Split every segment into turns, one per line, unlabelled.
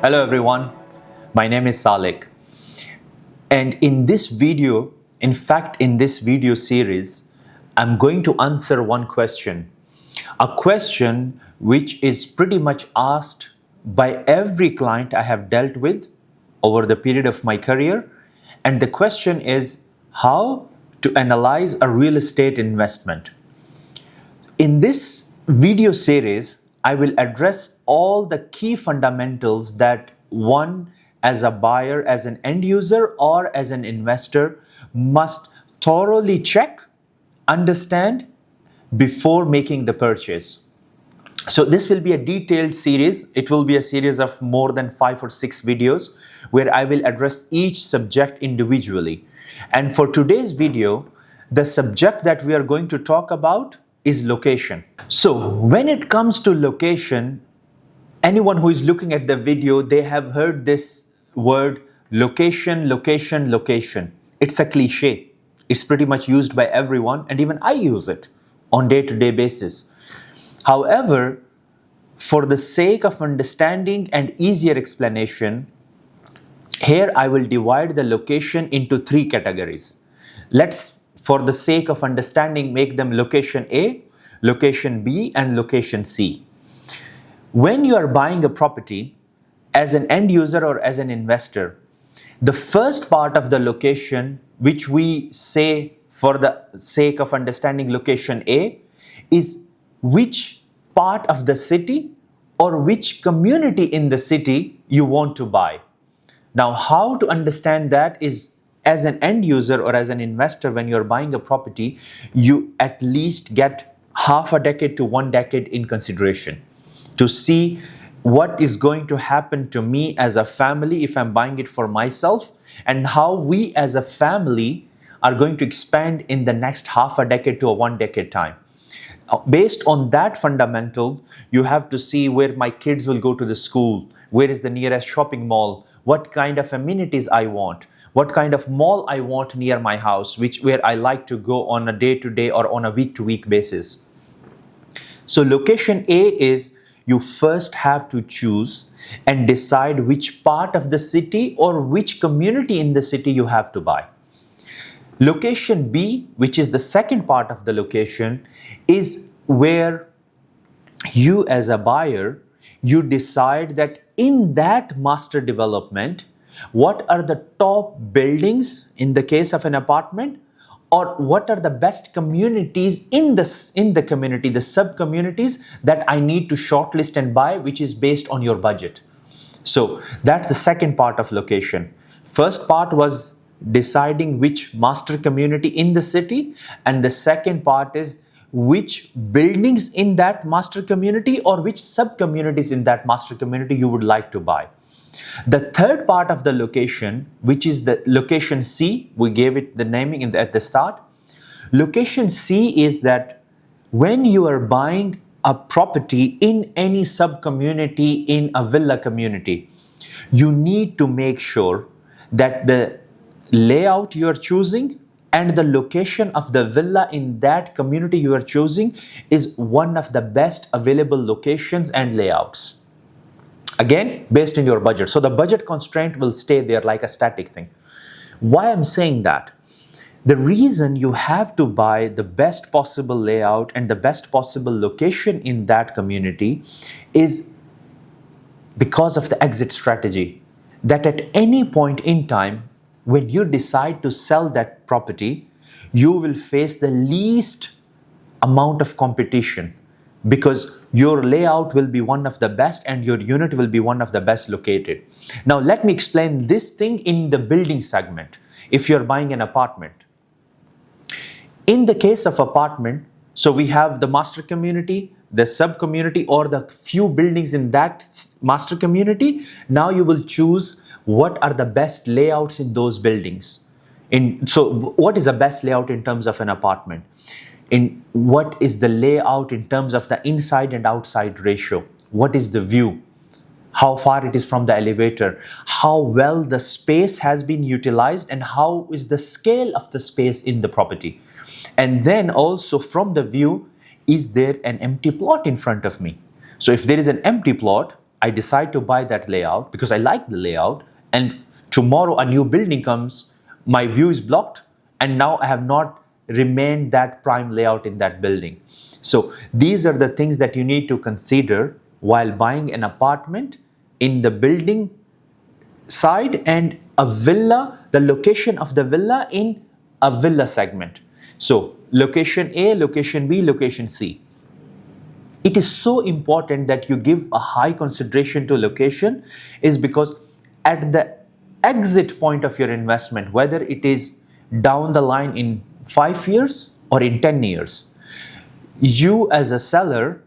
Hello everyone, my name is Salik, and in this video, in this video series, I'm going to answer one question. A question which is pretty much asked by every client I have dealt with over the period of my career, and the question is how to analyze a real estate investment. In this video series, I will address all the key fundamentals that one, as a buyer, as an end user, or as an investor, must thoroughly check, understand before making the purchase. So this will be a detailed series. It will be a series of more than 5 or 6 videos where I will address each subject individually. And for today's video, the subject that we are going to talk about is location. So when it comes to location, anyone who is looking at the video, they have heard this word location, location, location. It's a cliche. It's pretty much used by everyone, and even I use it on day-to-day basis. However, for the sake of understanding and easier explanation, here I will divide the location into 3 categories. Let's, for the sake of understanding, make them location A, location B, and location C. When you are buying a property as an end user or as an investor, the first part of the location, which we say for the sake of understanding location A, is which part of the city or which community in the city you want to buy. Now, how to understand that is, as an end user or as an investor, when you're buying a property, you at least get half a decade to 1 decade in consideration to see what is going to happen to me as a family if I'm buying it for myself, and how we as a family are going to expand in the next half a decade to a 1 decade time. Based on that fundamental, you have to see where my kids will go to the school, where is the nearest shopping mall, what kind of amenities I want, what kind of mall I want near my house, where I like to go on a day-to-day or on a week-to-week basis. So location A is, you first have to choose and decide which part of the city or which community in the city you have to buy. Location B, which is the second part of the location, is where you as a buyer, you decide that in that master development, what are the top buildings in the case of an apartment, or what are the best communities in the community, the sub-communities that I need to shortlist and buy, which is based on your budget. So that's the second part of location. First part was deciding which master community in the city, and the second part is which buildings in that master community or which sub-communities in that master community you would like to buy. The third part of the location, which is the location C, we gave it the naming at the start. Location C is that when you are buying a property in any sub-community in a villa community, you need to make sure that the layout you are choosing and the location of the villa in that community you are choosing is one of the best available locations and layouts. Again, based on your budget. So the budget constraint will stay there like a static thing. Why I'm saying that? The reason you have to buy the best possible layout and the best possible location in that community is because of the exit strategy. That at any point in time, when you decide to sell that property, you will face the least amount of competition, because your layout will be one of the best and your unit will be one of the best located. Now let me explain this thing in the building segment. If you're buying an apartment, in the case of apartment, so we have the master community, the sub community, or the few buildings in that master community. Now you will choose what are the best layouts in those buildings. So what is the best layout in terms of an apartment? In what is the layout in terms of the inside and outside ratio? What is the view? How far it is from the elevator? How well the space has been utilized, and how is the scale of the space in the property? And then also from the view, is there an empty plot in front of me? So if there is an empty plot, I decide to buy that layout because I like the layout, and tomorrow a new building comes, my view is blocked, and now I have not remained that prime layout in that building. So these are the things that you need to consider while buying an apartment in the building side and a villa, the location of the villa in a villa segment. So location A, location B, location C. It is so important that you give a high consideration to location, is because at the exit point of your investment, whether it is down the line in 5 years or in 10 years, you as a seller,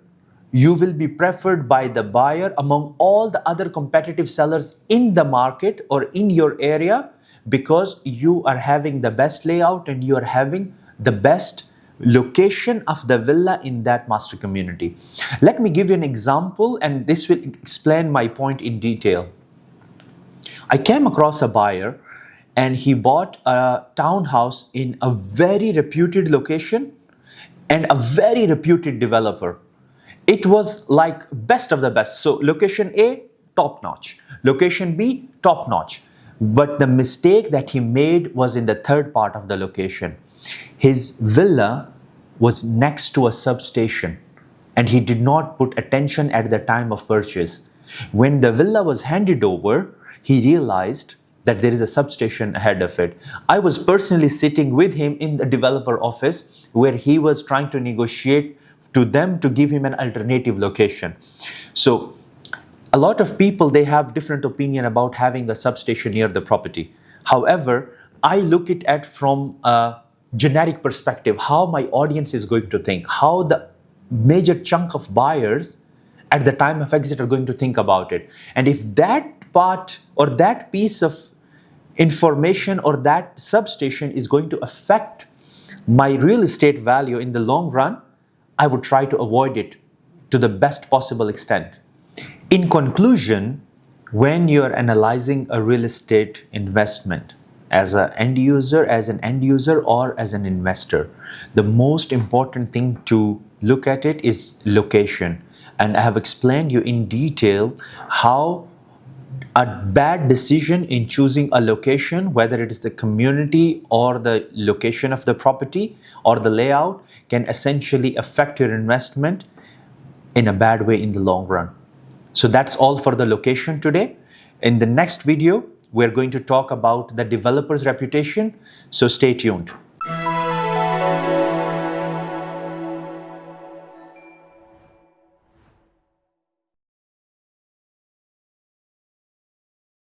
you will be preferred by the buyer among all the other competitive sellers in the market or in your area, because you are having the best layout and you are having the best location of the villa in that master community. Let me give you an example, and this will explain my point in detail. I came across a buyer and he bought a townhouse in a very reputed location and a very reputed developer. It was like best of the best. So location A, top notch. Location B, top notch. But the mistake that he made was in the third part of the location. His villa was next to a substation, and he did not put attention at the time of purchase. When the villa was handed over, he realized that there is a substation ahead of it. I was personally sitting with him in the developer office where he was trying to negotiate to them to give him an alternative location. So a lot of people, they have different opinion about having a substation near the property. However, I look at it from a generic perspective, how my audience is going to think, how the major chunk of buyers at the time of exit are going to think about it. And if that part or that piece of information or that substation is going to affect my real estate value in the long run, I would try to avoid it to the best possible extent. In conclusion, when you're analyzing a real estate investment as an end user, or as an investor, the most important thing to look at it is location. And I have explained you in detail how a bad decision in choosing a location, whether it is the community or the location of the property or the layout, can essentially affect your investment in a bad way in the long run. So that's all for the location today. In the next video, we're going to talk about the developer's reputation. So stay tuned.